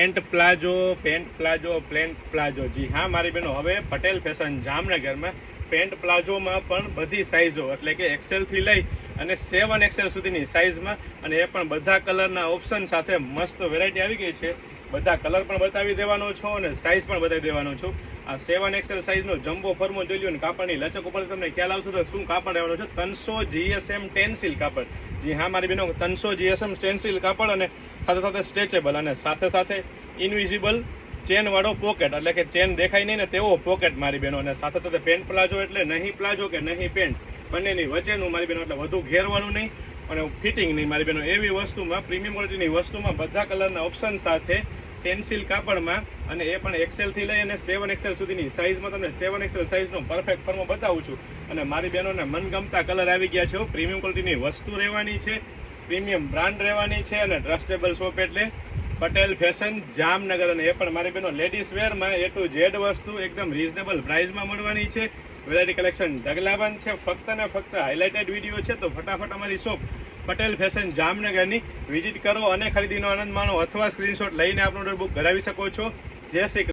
Pant palazzo plain palazzo. જી હા મારી બહેનો, હવે પટેલ ફેશન જામનગરમાં પેન્ટ પ્લાઝોમાં પણ બધી સાઇઝો એટલે કે XL થી લઈ અને 7XL સુધીની સાઇઝમાં, અને એ પણ બધા કલરના ઓપ્શન સાથે મસ્ત વેરાયટી આવી ગઈ છે। બધા કલર પણ બતાવી દેવાનો છો અને સાઇઝ પણ બતાવી દેવાનો છું। આ 7XL સાઇઝનો જમ્બો ફર્મો જોઈ લો ને કાપડની લચક ઉપર તમને ખ્યાલ આવશે તો શું કાપડ રહેવાનો છે। 300 GSM ટેન્સિલ કાપડ। જી હા મારી બહેનો, 300 GSM ટેન્સિલ કાપડ અને સાથે સાથે સ્ટ્રેચેબલ અને સાથે સાથે ઇનવિઝિબલ ચેન વાળો પોકેટ, એટલે કે ચેન દેખાય નહીં ને તેવો પોકેટ મારી બહેનો। અને સાથે સાથે પેન્ટ પ્લાઝો એટલે નહીં પ્લાઝો કે નહીં પેન્ટ, બંનેની વચ્ચેનું મારી બહેનો, એટલે વધુ ઘેરવાનું નહીં અને ફિટિંગ નહીં મારી બહેનો। એવી વસ્તુમાં પ્રીમિયમ ક્વોલિટીની વસ્તુમાં બધા કલરના ઓપ્શન સાથે ટેન્સિલ કાપડમાં, અને એ પણ XL થી લઈ અને 7XL સુધીની સાઇઝમાં તમને 7XL સાઇઝનો પરફેક્ટ ફોર્મો બતાવું છું। અને મારી બહેનોને મનગમતા કલર આવી ગયા છે। પ્રીમિયમ ક્વોલિટીની વસ્તુ રહેવાની છે, પ્રીમિયમ બ્રાન્ડ રહેવાની છે અને ટ્રસ્ટેબલ શોપ એટલે પટેલ ફેશન જામનગર। અને એ પણ મારી બહેનો લેડીઝ વેરમાં A to Z વસ્તુ એકદમ રીઝનેબલ પ્રાઇસમાં મળવાની છે। વેરાયટી કલેક્શન ઢગલાબંધ છે, ફક્ત ને ફક્ત હાઇલાઇટેડ વિડીયો છે। તો ફટાફટ અમારી શોપ પટેલ ફેશન જામનગરની વિઝિટ કરો અને ખરીદીનો આનંદ માણો, અથવા સ્ક્રીનશોટ લઈને આપણો ઓર્ડર બુક કરાવી શકો છો। જય શ્રી કૃષ્ણ।